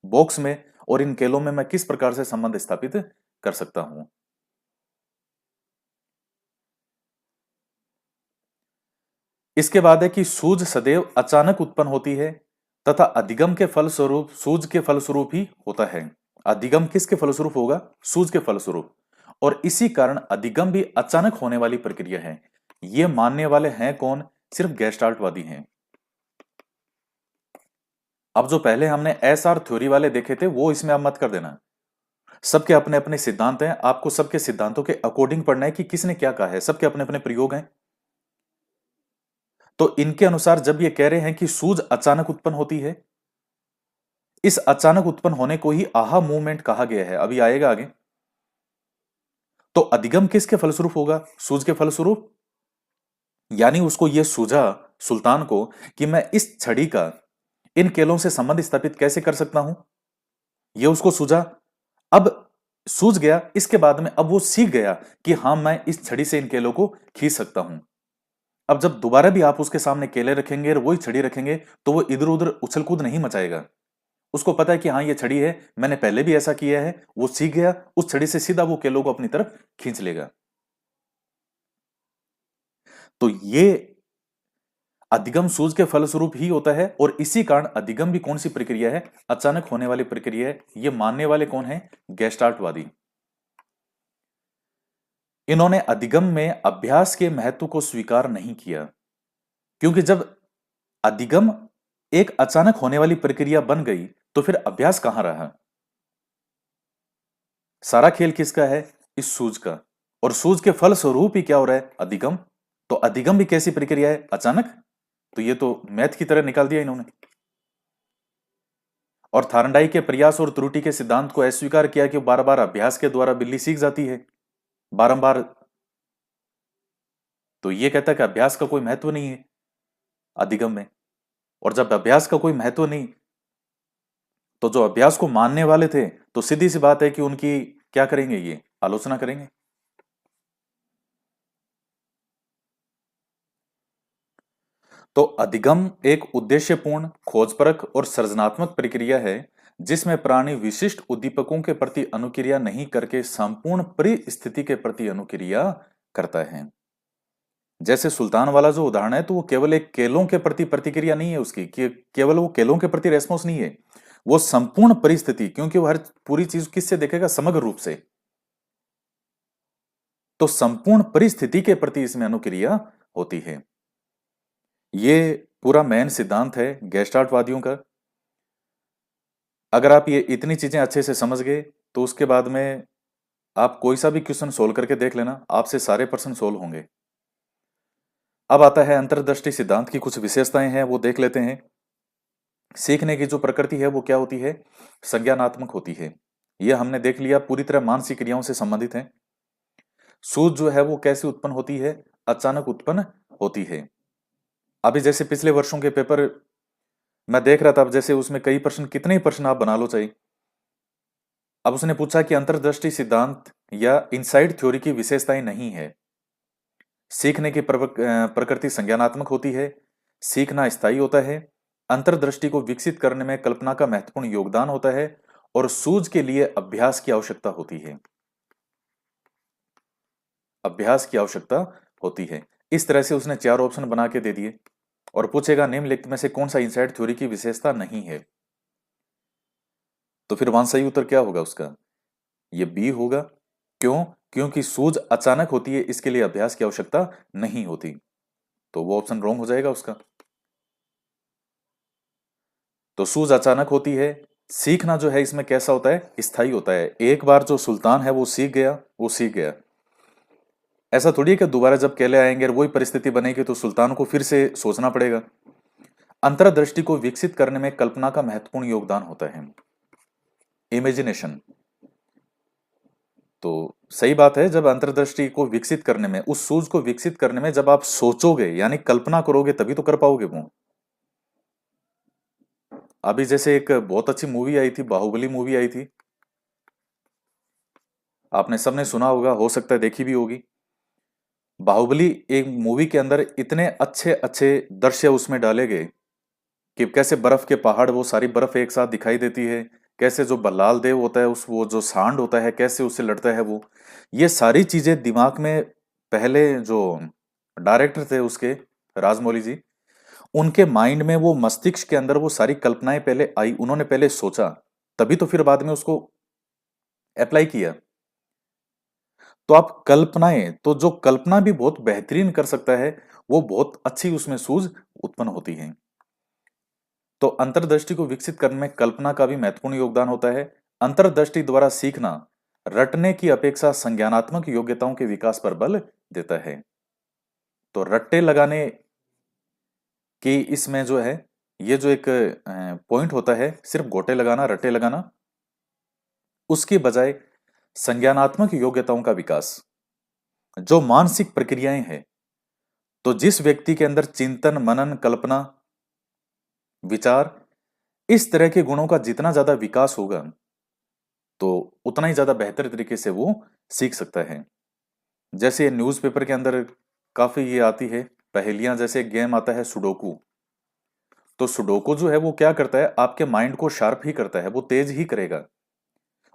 बॉक्स में और इन केलों में मैं किस प्रकार से संबंध स्थापित कर सकता हूं। इसके बाद है कि सूझ सदैव अचानक उत्पन्न होती है तथा अधिगम के फलस्वरूप सूज के फलस्वरूप ही होता है। अधिगम किसके फलस्वरूप होगा? सूज के फलस्वरूप। और इसी कारण अधिगम भी अचानक होने वाली प्रक्रिया है। ये मानने वाले हैं कौन? सिर्फ गेस्टाल्टवादी हैं। अब जो पहले हमने एसआर थ्योरी वाले देखे थे वो इसमें अब मत कर देना। सबके अपने अपने सिद्धांत हैं, आपको सबके सिद्धांतों के अकॉर्डिंग पढ़ना है कि किसने क्या कहा है, सबके अपने अपने प्रयोग हैं। तो इनके अनुसार जब ये कह रहे हैं कि सूज अचानक उत्पन्न होती है, इस अचानक उत्पन्न होने को ही आहा मूवमेंट कहा गया है, अभी आएगा आगे। तो अधिगम किसके फलस्वरूप होगा? सूज के फलस्वरूप। यानी उसको यह सूझा सुल्तान को कि मैं इस छड़ी का इन केलों से संबंध स्थापित कैसे कर सकता हूं, यह उसको सूझा। अब सूझ गया, इसके बाद में अब वो सीख गया कि हां मैं इस छड़ी से इन केलों को खींच सकता हूं। अब जब दोबारा भी आप उसके सामने केले रखेंगे और वही छड़ी रखेंगे तो वो इधर उधर उछल कूद नहीं मचाएगा। उसको पता है कि हाँ ये छड़ी है, मैंने पहले भी ऐसा किया है। वो सीख गया, उस छड़ी से सीधा वो केलों को अपनी तरफ खींच लेगा। तो ये अधिगम सूझ के फलस्वरूप ही होता है। और इसी कारण अधिगम भी कौन सी प्रक्रिया है? अचानक होने वाली प्रक्रिया है। ये मानने वाले कौन है? गेस्टाल्टवादी। इन्होंने अधिगम में अभ्यास के महत्व को स्वीकार नहीं किया, क्योंकि जब अधिगम एक अचानक होने वाली प्रक्रिया बन गई तो फिर अभ्यास कहां रहा? सारा खेल किसका है? इस सूझ का। और सूझ के फल स्वरूप ही क्या हो रहा है? अधिगम। तो अधिगम भी कैसी प्रक्रिया है? अचानक। तो ये तो मैथ की तरह निकाल दिया इन्होंने। और थार्नडाई के प्रयास और त्रुटि के सिद्धांत को अस्वीकार किया कि बार बार अभ्यास के द्वारा बिल्ली सीख जाती है, बारंबार। तो ये कहता है कि अभ्यास का कोई महत्व नहीं है अधिगम में। और जब अभ्यास का कोई महत्व नहीं, तो जो अभ्यास को मानने वाले थे तो सीधी सी बात है कि उनकी क्या करेंगे? ये आलोचना करेंगे। तो अधिगम एक उद्देश्यपूर्ण, खोजपरक और सृजनात्मक प्रक्रिया है जिसमें प्राणी विशिष्ट उद्दीपकों के प्रति अनुक्रिया नहीं करके संपूर्ण परिस्थिति के प्रति अनुक्रिया करता है। जैसे सुल्तान वाला जो उदाहरण है, तो वो केवल एक केलों के प्रति प्रतिक्रिया नहीं है उसकी, कि केवल वो केलों के प्रति रेस्पॉन्स नहीं है, वो संपूर्ण परिस्थिति, क्योंकि वो हर पूरी चीज किससे देखेगा? समग्र रूप से। तो संपूर्ण परिस्थिति के प्रति इसमें अनुक्रिया होती है। ये पूरा मेन सिद्धांत है गेस्टाल्टवादियों का। अगर आप ये इतनी चीजें अच्छे से समझ गए तो उसके बाद में आप कोई सा भी क्वेश्चन सोल्व करके देख लेना, आपसे सारे प्रश्न सोल्व होंगे। अब आता है अंतर्दृष्टि सिद्धांत की कुछ विशेषताएं हैं, वो देख लेते हैं। सीखने की जो प्रकृति है वो क्या होती है? संज्ञानात्मक होती है। यह हमने देख लिया, पूरी तरह मानसिक क्रियाओं से संबंधित है। सूझ जो है वो कैसे उत्पन्न होती है? अचानक उत्पन्न होती है। अभी जैसे पिछले वर्षों के पेपर मैं देख रहा था, अब जैसे उसमें कई प्रश्न, कितने ही प्रश्न आप बना लो चाहिए। अब उसने पूछा कि अंतर्दृष्टि सिद्धांत या इनसाइड थ्योरी की विशेषताएं नहीं है। सीखने की प्रकृति संज्ञानात्मक होती है, सीखना स्थायी होता है, अंतर्दृष्टि को विकसित करने में कल्पना का महत्वपूर्ण योगदान होता है और सूझ के लिए अभ्यास की आवश्यकता होती है। अभ्यास की आवश्यकता होती है। इस तरह से उसने 4 ऑप्शन बना के दे दिए और पूछेगा निम्नलिखित में से कौन सा इनसाइड थ्योरी की विशेषता नहीं है। तो फिर वहां सही उत्तर क्या होगा उसका? ये बी होगा। क्यों? क्योंकि सूझ अचानक होती है, इसके लिए अभ्यास की आवश्यकता नहीं होती। तो वो ऑप्शन रॉन्ग हो जाएगा उसका। तो सूझ अचानक होती है। सीखना जो है इसमें कैसा होता है? स्थायी होता है। एक बार जो सुल्तान है वो सीख गया, वो सीख गया। ऐसा थोड़ी है कि दोबारा जब केले आएंगे और वही परिस्थिति बनेगी तो सुल्तान को फिर से सोचना पड़ेगा। अंतर्दृष्टि को विकसित करने में कल्पना का महत्वपूर्ण योगदान होता है, इमेजिनेशन। तो सही बात है, जब अंतर्दृष्टि को विकसित करने में, उस सूझ को विकसित करने में जब आप सोचोगे यानी कल्पना करोगे तभी तो कर पाओगे वो। अभी जैसे एक बहुत अच्छी मूवी आई थी, बाहुबली मूवी आई थी, आपने सबने सुना होगा, हो सकता है देखी भी होगी। बाहुबली एक मूवी के अंदर इतने अच्छे अच्छे दृश्य उसमें डाले गए कि कैसे बर्फ के पहाड़, वो सारी बर्फ एक साथ दिखाई देती है, कैसे जो बल्लाल देव होता है, उस वो जो सांड होता है कैसे उससे लड़ता है वो, ये सारी चीजें दिमाग में पहले जो डायरेक्टर थे उसके, राजमौली जी, उनके माइंड में, वो मस्तिष्क के अंदर वो सारी कल्पनाएं पहले आई, उन्होंने पहले सोचा, तभी तो फिर बाद में उसको अप्लाई किया। तो आप कल्पनाएं, तो जो कल्पना भी बहुत बेहतरीन कर सकता है, वो बहुत अच्छी उसमें सूझ उत्पन्न होती है। तो अंतर्दृष्टि को विकसित करने में कल्पना का भी महत्वपूर्ण योगदान होता है। अंतर्दृष्टि द्वारा सीखना रटने की अपेक्षा संज्ञानात्मक योग्यताओं के विकास पर बल देता है। तो रट्टे लगाने की इसमें जो है, ये जो एक पॉइंट होता है, सिर्फ गोटे लगाना, रट्टे लगाना, उसकी बजाय संज्ञानात्मक योग्यताओं का विकास, जो मानसिक प्रक्रियाएं हैं। तो जिस व्यक्ति के अंदर चिंतन, मनन, कल्पना, विचार, इस तरह के गुणों का जितना ज्यादा विकास होगा, तो उतना ही ज्यादा बेहतर तरीके से वो सीख सकता है। जैसे न्यूज़पेपर के अंदर काफी ये आती है पहेलियां, जैसे गेम आता है सुडोकू। तो सुडोकू जो है वो क्या करता है, आपके माइंड को शार्प ही करता है, वो तेज ही करेगा।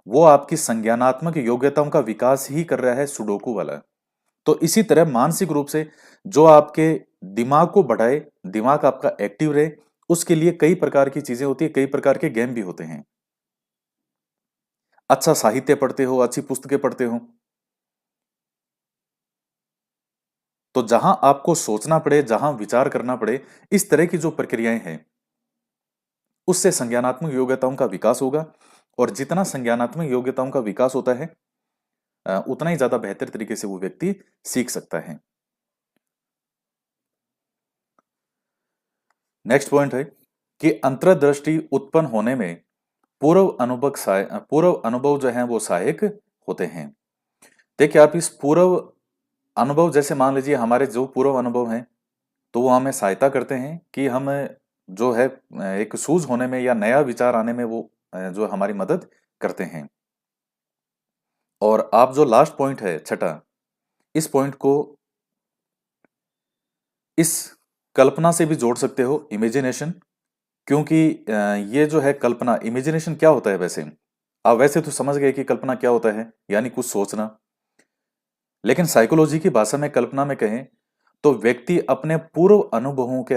वो आपकी संज्ञानात्मक योग्यताओं का विकास ही कर रहा है सुडोकू वाला। तो इसी तरह मानसिक रूप से जो आपके दिमाग को बढ़ाए, दिमाग आपका एक्टिव रहे, उसके लिए कई प्रकार की चीजें होती है, कई प्रकार के गेम भी होते हैं। अच्छा साहित्य पढ़ते हो, अच्छी पुस्तकें पढ़ते हो, तो जहां आपको सोचना पड़े, जहां विचार करना पड़े, इस तरह की जो प्रक्रियाएं हैं, उससे संज्ञानात्मक योग्यताओं का विकास होगा। और जितना संज्ञानात्मक योग्यताओं का विकास होता है, उतना ही ज्यादा बेहतर तरीके से वो व्यक्ति सीख सकता है। नेक्स्ट पॉइंट है कि अंतर्दृष्टि उत्पन्न होने में पूर्व अनुभव जो है वो सहायक होते हैं। देखिए, आप इस पूर्व अनुभव, जैसे मान लीजिए हमारे जो पूर्व अनुभव हैं, तो वो हमें सहायता करते हैं कि हम जो है एक सूझ होने में या नया विचार आने में वो जो हमारी मदद करते हैं। और आप जो लास्ट पॉइंट है छठा, इस पॉइंट को इस कल्पना से भी जोड़ सकते हो, इमेजिनेशन। क्योंकि ये जो है कल्पना, इमेजिनेशन क्या होता है वैसे, आप वैसे तो समझ गए कि कल्पना क्या होता है, यानी कुछ सोचना। लेकिन साइकोलॉजी की भाषा में कल्पना में कहें तो व्यक्ति अपने पूर्व अनुभवों के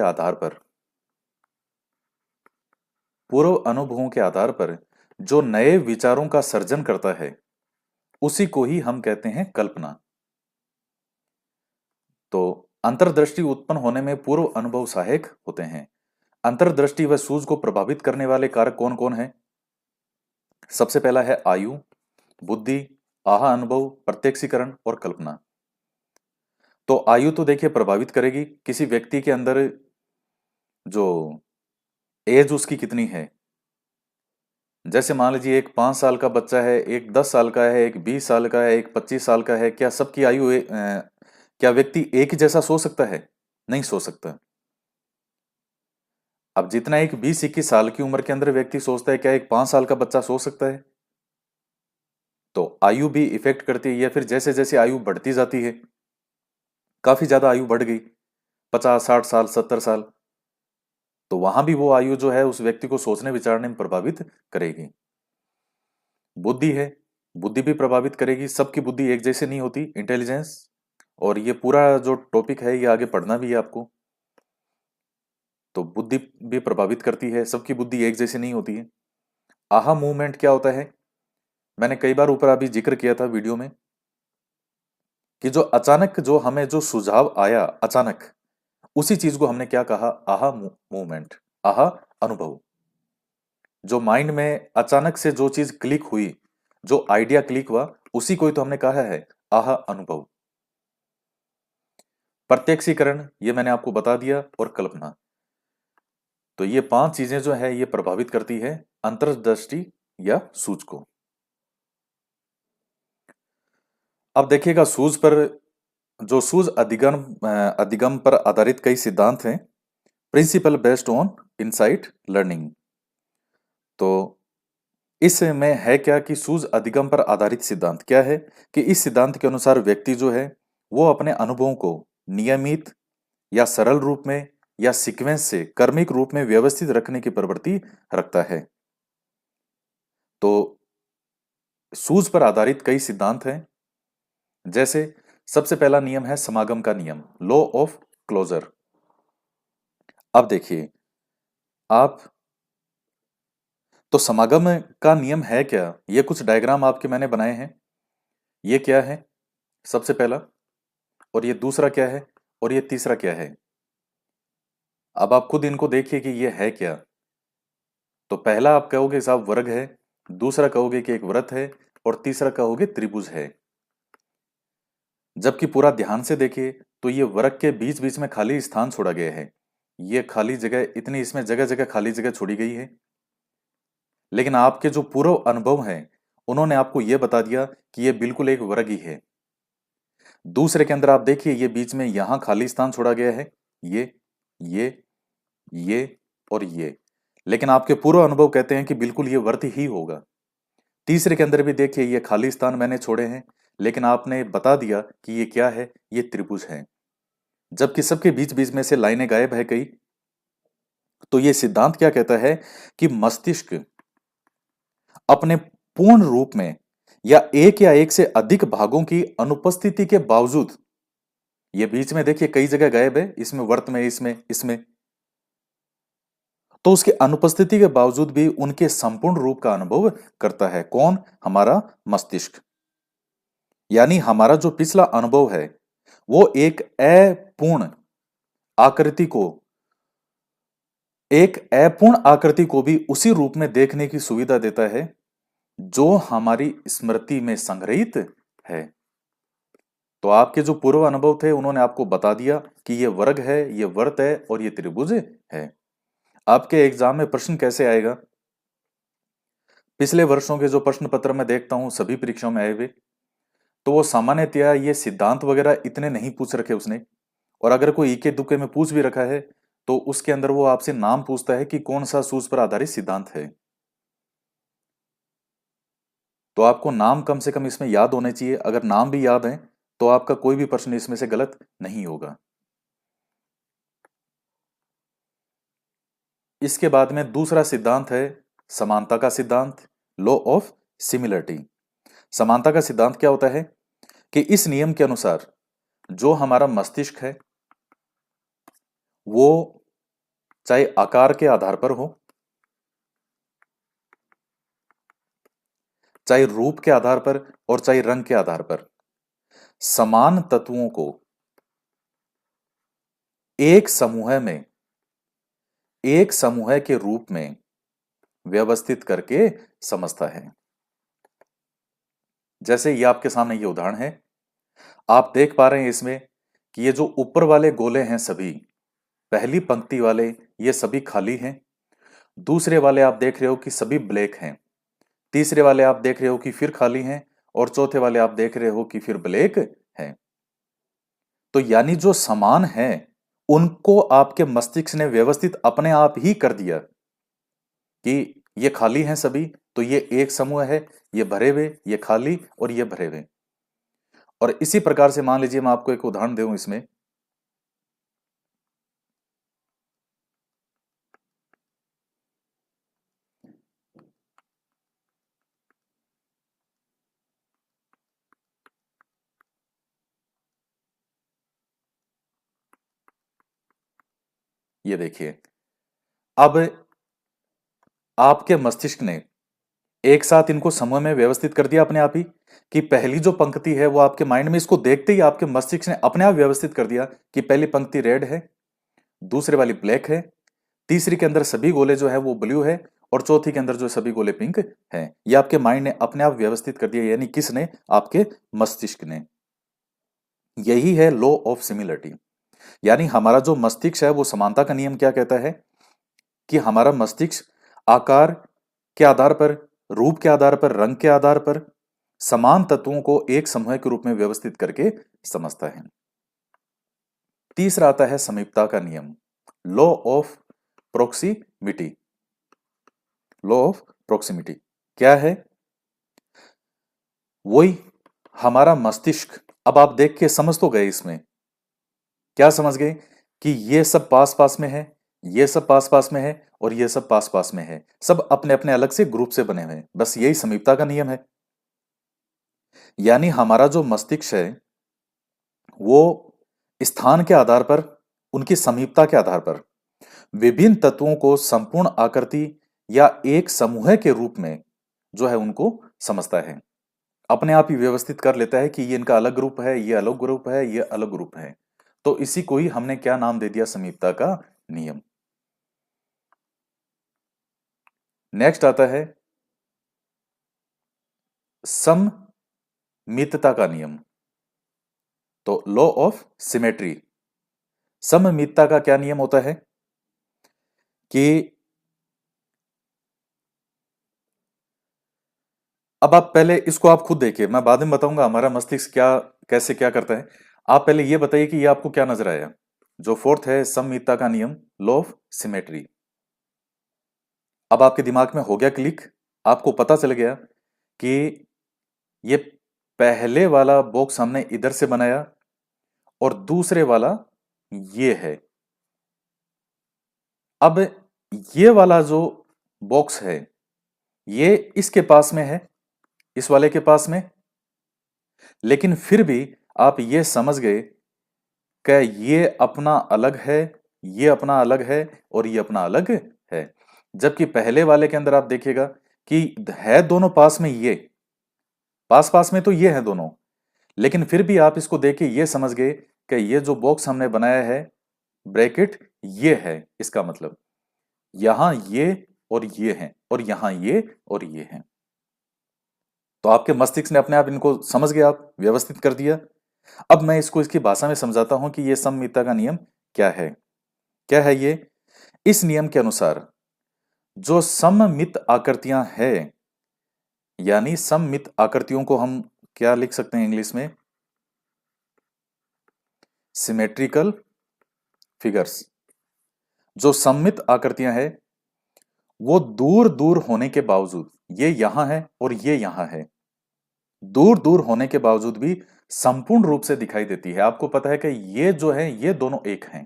आधार पर जो नए विचारों का सर्जन करता है, उसी को ही हम कहते हैं कल्पना। तो अंतर्दृष्टि उत्पन्न होने में पूर्व अनुभव सहायक होते हैं। अंतर्दृष्टि व सूझ को प्रभावित करने वाले कारक कौन कौन है? सबसे पहला है आयु, बुद्धि, आहा अनुभव, प्रत्यक्षीकरण और कल्पना। तो आयु तो देखिए प्रभावित करेगी, किसी व्यक्ति के अंदर जो एज उसकी कितनी है। जैसे मान लीजिए एक 5 साल का बच्चा है, एक 10 साल का है, एक 20 साल का है, एक 25 साल का है, क्या सबकी क्या व्यक्ति एक ही जैसा सो सकता है? नहीं सो सकता। अब जितना एक 20-21 साल की उम्र के अंदर व्यक्ति सोचता है, क्या एक 5 साल का बच्चा सो सकता है? तो आयु भी इफेक्ट करती है। या फिर जैसे जैसे आयु बढ़ती जाती है, काफी ज्यादा आयु बढ़ गई, 50-60 साल, 70 साल, तो वहां भी वो आयु जो है उस व्यक्ति को सोचने विचारने में प्रभावित करेगी। बुद्धि है, बुद्धि भी प्रभावित करेगी। सबकी बुद्धि एक जैसे नहीं होती, इंटेलिजेंस। और ये पूरा जो टॉपिक है ये आगे पढ़ना भी है आपको। तो बुद्धि भी प्रभावित करती है, सबकी बुद्धि एक जैसी नहीं होती है। आहा मूवमेंट क्या होता है? मैंने कई बार ऊपर अभी जिक्र किया था वीडियो में कि जो अचानक जो हमें जो सुझाव आया अचानक, उसी चीज को हमने क्या कहा? आहा मूवमेंट, आहा अनुभव। जो माइंड में अचानक से जो चीज क्लिक हुई, जो आइडिया क्लिक हुआ, उसी को ही तो हमने कहा है आहा अनुभव। प्रत्यक्षीकरण ये मैंने आपको बता दिया, और कल्पना। तो ये 5 चीजें जो है ये प्रभावित करती है अंतर्दृष्टि या सूझ को। अब देखिएगा सूझ पर, जो सूझ अधिगम पर आधारित कई सिद्धांत हैं। Principle based on insight learning. तो इसमें है क्या कि सूझ अधिगम पर आधारित सिद्धांत क्या है कि इस सिद्धांत के अनुसार व्यक्ति जो है वो अपने अनुभवों को नियमित या सरल रूप में या सीक्वेंस से क्रमिक रूप में व्यवस्थित रखने की प्रवृत्ति रखता है। तो सूझ पर आधारित कई सिद्धांत हैं। जैसे सबसे पहला नियम है समागम का नियम, लॉ ऑफ क्लोजर। अब देखिए आप, तो समागम का नियम है क्या? ये कुछ डायग्राम आपके मैंने बनाए हैं। ये क्या है सबसे पहला, और ये दूसरा क्या है, और ये तीसरा क्या है? अब आप खुद इनको देखिए कि ये है क्या। तो पहला आप कहोगे साहब वर्ग है, दूसरा कहोगे कि एक वृत्त है, और तीसरा कहोगे त्रिभुज है। जबकि पूरा ध्यान से देखिए तो ये वर्ग के बीच बीच में खाली स्थान छोड़ा गया है। ये खाली जगह, इतनी इसमें जगह जगह खाली जगह छोड़ी गई है। लेकिन आपके जो पूर्व अनुभव हैं उन्होंने आपको यह बता दिया कि ये बिल्कुल एक वर्ग ही है। दूसरे के अंदर आप देखिए ये बीच में यहां खाली स्थान छोड़ा गया है, ये ये ये और ये। लेकिन आपके पूर्व अनुभव कहते हैं कि बिल्कुल ये वर्त ही होगा। तीसरे के अंदर भी देखिए ये खाली स्थान मैंने छोड़े हैं, लेकिन आपने बता दिया कि ये क्या है, ये त्रिभुज है। जबकि सबके बीच बीच में से लाइनें गायब है कई। तो ये सिद्धांत क्या कहता है कि मस्तिष्क अपने पूर्ण रूप में या एक से अधिक भागों की अनुपस्थिति के बावजूद, ये बीच में देखिए कई जगह गायब है, इसमें वर्त में, इसमें इसमें, तो उसकी अनुपस्थिति के बावजूद भी उनके संपूर्ण रूप का अनुभव करता है। कौन? हमारा मस्तिष्क। यानी हमारा जो पिछला अनुभव है वो एक अपूर्ण आकृति को, एक अपूर्ण आकृति को भी उसी रूप में देखने की सुविधा देता है जो हमारी स्मृति में संग्रहित है। तो आपके जो पूर्व अनुभव थे उन्होंने आपको बता दिया कि ये वर्ग है, ये वर्त है और ये त्रिभुज है। आपके एग्जाम में प्रश्न कैसे आएगा? पिछले वर्षों के जो प्रश्न पत्र मैं देखता हूं सभी परीक्षाओं में आए हुए, तो वो सामान्यतया ये सिद्धांत वगैरह इतने नहीं पूछ रखे उसने। और अगर कोई इक्के दुक्के में पूछ भी रखा है तो उसके अंदर वो आपसे नाम पूछता है कि कौन सा सूत्र पर आधारित सिद्धांत है। तो आपको नाम कम से कम इसमें याद होने चाहिए। अगर नाम भी याद है तो आपका कोई भी प्रश्न इसमें से गलत नहीं होगा। इसके बाद में दूसरा सिद्धांत है समानता का सिद्धांत, लॉ ऑफ सिमिलरिटी। समानता का सिद्धांत क्या होता है कि इस नियम के अनुसार जो हमारा मस्तिष्क है वो चाहे आकार के आधार पर हो, चाहे रूप के आधार पर, और चाहे रंग के आधार पर, समान तत्वों को एक समूह में, एक समूह के रूप में व्यवस्थित करके समझता है। जैसे ये आपके सामने ये उदाहरण है, आप देख पा रहे हैं इसमें कि ये जो ऊपर वाले गोले हैं सभी, पहली पंक्ति वाले ये सभी खाली हैं। दूसरे वाले आप देख रहे हो कि सभी ब्लैक हैं। तीसरे वाले आप देख रहे हो कि फिर खाली हैं, और चौथे वाले आप देख रहे हो कि फिर ब्लैक हैं। तो यानी जो समान है उनको आपके मस्तिष्क ने व्यवस्थित अपने आप ही कर दिया कि ये खाली हैं सभी, तो ये एक समूह है, ये भरे हुए, ये खाली और ये भरे हुए। और इसी प्रकार से मान लीजिए मैं आपको एक उदाहरण दूं इसमें, ये देखिए अब आपके मस्तिष्क ने एक साथ इनको समूह में व्यवस्थित कर दिया अपने आप ही, कि पहली जो पंक्ति है वो आपके माइंड में, इसको देखते ही आपके मस्तिष्क ने अपने आप व्यवस्थित कर दिया कि पहली पंक्ति रेड है, दूसरे वाली ब्लैक है, तीसरी के अंदर सभी गोले जो है वो ब्लू है, और चौथी के अंदर जो सभी गोले पिंक हैं। ये आपके माइंड ने अपने आप व्यवस्थित कर दिया। यानी किसने? आपके मस्तिष्क ने। यही है लॉ ऑफ सिमिलरिटी। यानी हमारा जो मस्तिष्क है वो समानता का नियम क्या कहता है कि हमारा मस्तिष्क आकार के आधार पर, रूप के आधार पर, रंग के आधार पर समान तत्वों को एक समूह के रूप में व्यवस्थित करके समझता है। तीसरा आता है समीपता का नियम, law of proximity. Law of proximity क्या है? वही हमारा मस्तिष्क, अब आप देख के समझ तो गए इसमें, क्या समझ गए? कि ये सब पास पास में है, ये सब पास पास में है, और ये सब पास पास में है, सब अपने अपने अलग से ग्रुप से बने हुए हैं। बस यही समीपता का नियम है। यानी हमारा जो मस्तिष्क है वो स्थान के आधार पर, उनकी समीपता के आधार पर विभिन्न तत्वों को संपूर्ण आकृति या एक समूह के रूप में जो है उनको समझता है, अपने आप ही व्यवस्थित कर लेता है कि ये इनका अलग ग्रुप है, ये अलग ग्रुप है, ये अलग ग्रुप है। तो इसी को ही हमने क्या नाम दे दिया? समीपता का नियम। नेक्स्ट आता है सममितता का नियम। तो लॉ ऑफ सिमेट्री। सममितता का क्या नियम होता है कि अब आप पहले इसको आप खुद देखिए, मैं बाद में बताऊंगा हमारा मस्तिष्क क्या कैसे क्या करता है। आप पहले ये बताइए कि ये आपको क्या नजर आया? जो फोर्थ है सममितता का नियम, लॉ ऑफ सिमेट्री। अब आपके दिमाग में हो गया क्लिक, आपको पता चल गया कि ये पहले वाला बॉक्स हमने इधर से बनाया और दूसरे वाला ये है। अब ये वाला जो बॉक्स है ये इसके पास में है, इस वाले के पास में, लेकिन फिर भी आप ये समझ गए कि ये अपना अलग है, ये अपना अलग है और ये अपना अलग है। जबकि पहले वाले के अंदर आप देखिएगा कि है दोनों पास में, ये पास पास में तो ये है दोनों, लेकिन फिर भी आप इसको देख के ये समझ गए कि ये जो बॉक्स हमने बनाया है ब्रैकेट ये है, इसका मतलब यहां ये और ये हैं और यहां ये और ये हैं। तो आपके मस्तिष्क ने अपने आप इनको समझ गया, आप व्यवस्थित कर दिया। अब मैं इसको इसकी भाषा में समझाता हूं कि ये सममितता का नियम क्या है। क्या है ये? इस नियम के अनुसार जो सममित आकृतियां हैं, यानी सममित आकृतियों को हम क्या लिख सकते हैं इंग्लिश में? Symmetrical figures. जो सममित आकृतियां हैं वो दूर दूर होने के बावजूद, ये यहां है और ये यहां है, दूर दूर होने के बावजूद भी संपूर्ण रूप से दिखाई देती है। आपको पता है कि ये जो है ये दोनों एक हैं।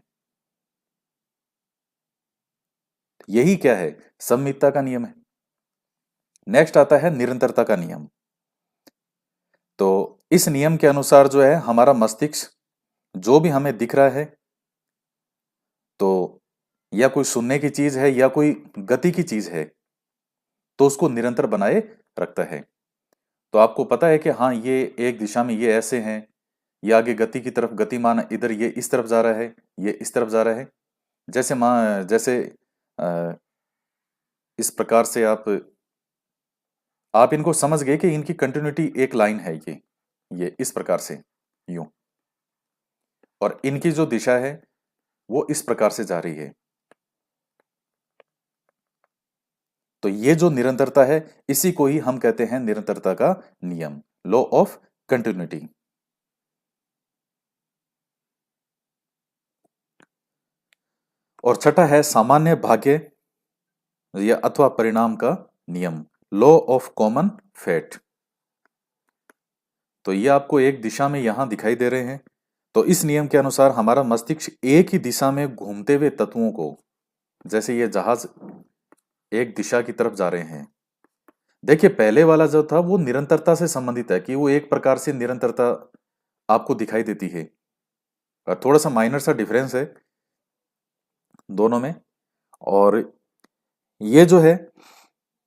यही क्या है? सममितता का नियम है। नेक्स्ट आता है निरंतरता का नियम। तो इस नियम के अनुसार जो है हमारा मस्तिष्क जो भी हमें दिख रहा है, तो या कोई सुनने की चीज है या कोई गति की चीज है, तो उसको निरंतर बनाए रखता है। तो आपको पता है कि हाँ ये एक दिशा में ये ऐसे हैं, ये आगे गति की तरफ गतिमान, इधर ये इस तरफ जा रहा है, ये इस तरफ जा रहा है। जैसे अ, इस प्रकार से आप इनको समझ गए कि इनकी कंटिन्यूटी एक लाइन है, ये इस प्रकार से यूं, और इनकी जो दिशा है वो इस प्रकार से जा रही है। तो ये जो निरंतरता है इसी को ही हम कहते हैं निरंतरता का नियम, लॉ ऑफ कंटिन्यूटी। और छठा है सामान्य भाग्य या अथवा परिणाम का नियम, लॉ ऑफ कॉमन फेट। तो ये आपको एक दिशा में यहां दिखाई दे रहे हैं। तो इस नियम के अनुसार हमारा मस्तिष्क एक ही दिशा में घूमते हुए तत्वों को, जैसे ये जहाज एक दिशा की तरफ जा रहे हैं। देखिए पहले वाला जो था वो निरंतरता से संबंधित है कि वो एक प्रकार से निरंतरता आपको दिखाई देती है, और थोड़ा सा माइनर सा डिफरेंस है दोनों में। और ये जो है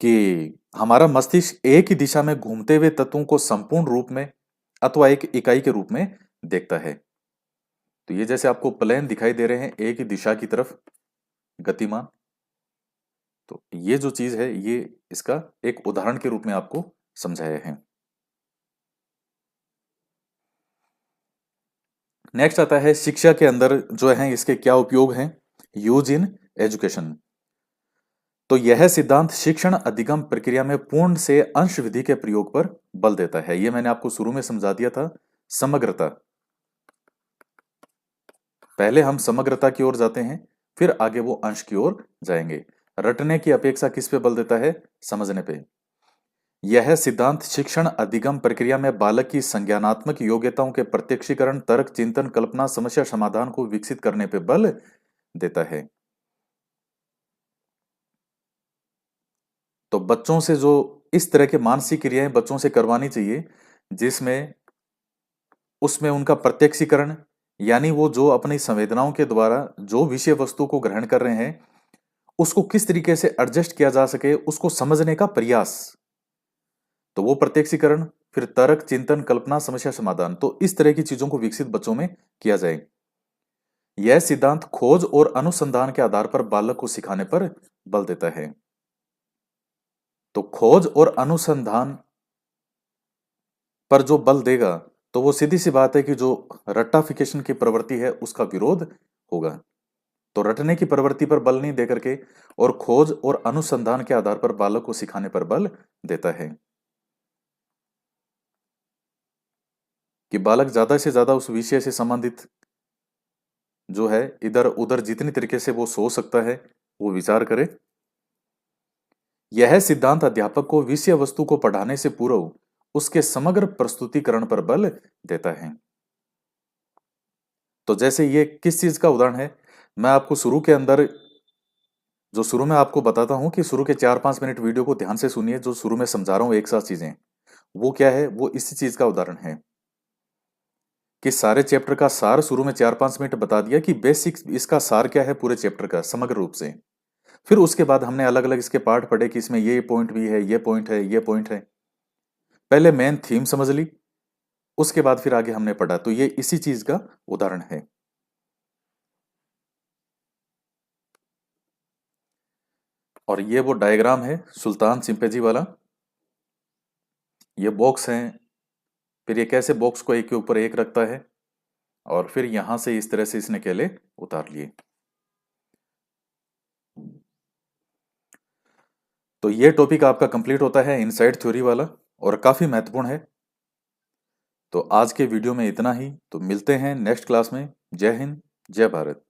कि हमारा मस्तिष्क एक ही दिशा में घूमते हुए तत्वों को संपूर्ण रूप में अथवा एक इकाई के रूप में देखता है। तो ये जैसे आपको प्लेन दिखाई दे रहे हैं एक ही दिशा की तरफ गतिमान, तो ये जो चीज है ये इसका एक उदाहरण के रूप में आपको समझाया है। नेक्स्ट आता है शिक्षा के अंदर जो है इसके क्या उपयोग हैं, यूज इन एजुकेशन। तो यह सिद्धांत शिक्षण अधिगम प्रक्रिया में पूर्ण से अंश विधि के प्रयोग पर बल देता है। यह मैंने आपको शुरू में समझा दिया था। समग्रता, पहले हम समग्रता की ओर जाते हैं फिर आगे वो अंश की ओर जाएंगे। रटने की अपेक्षा किस पे बल देता है? समझने पे। यह सिद्धांत शिक्षण अधिगम प्रक्रिया में बालक की संज्ञानात्मक योग्यताओं के प्रत्यक्षीकरण, तर्क, चिंतन, कल्पना, समस्या समाधान को विकसित करने पे बल देता है। तो बच्चों से जो इस तरह के मानसिक क्रियाएं बच्चों से करवानी चाहिए जिसमें उसमें उनका प्रत्यक्षीकरण यानी वो जो अपनी संवेदनाओं के द्वारा जो विषय वस्तु को ग्रहण कर रहे हैं, उसको किस तरीके से एडजस्ट किया जा सके, उसको समझने का प्रयास। तो वो प्रत्यक्षीकरण, फिर तर्क, चिंतन, कल्पना, समस्या समाधान, तो इस तरह की चीजों को विकसित बच्चों में किया जाए। यह सिद्धांत खोज और अनुसंधान के आधार पर बालक को सिखाने पर बल देता है। तो खोज और अनुसंधान पर जो बल देगा, तो वो सीधी सी बात है कि जो रट्टाफिकेशन की प्रवृत्ति है उसका विरोध होगा। तो रटने की प्रवृत्ति पर बल नहीं देकर के और खोज और अनुसंधान के आधार पर बालक को सिखाने पर बल देता है कि बालक ज्यादा से ज्यादा उस विषय से संबंधित जो है इधर उधर जितनी तरीके से वो सोच सकता है वो विचार करे। यह सिद्धांत अध्यापक को विषय वस्तु को पढ़ाने से पूर्व उसके समग्र प्रस्तुतिकरण पर बल देता है। तो जैसे ये किस चीज का उदाहरण है, मैं आपको शुरू के अंदर जो शुरू में आपको बताता हूं कि शुरू के 4-5 मिनट वीडियो को ध्यान से सुनिए, जो शुरू में समझा रहा हूं एक साथ चीजें, वो क्या है, वो इसी चीज का उदाहरण है कि सारे चैप्टर का सार शुरू में 4-5 मिनट बता दिया कि बेसिक इसका सार क्या है पूरे चैप्टर का समग्र रूप से। फिर उसके बाद हमने अलग अलग इसके पार्ट पढ़े कि इसमें ये पॉइंट भी है, ये पॉइंट है, ये पॉइंट है। पहले मेन थीम समझ ली, उसके बाद फिर आगे हमने पढ़ा। तो ये इसी चीज का उदाहरण है। और ये वो डायग्राम है सुल्तान सिंपेजी वाला। ये बॉक्स है, फिर ये कैसे बॉक्स को एक के ऊपर एक रखता है, और फिर यहां से इस तरह से इसने केले उतार लिए। तो ये टॉपिक आपका कंप्लीट होता है इनसाइड थ्योरी वाला, और काफी महत्वपूर्ण है। तो आज के वीडियो में इतना ही। तो मिलते हैं नेक्स्ट क्लास में। जय हिंद, जय भारत।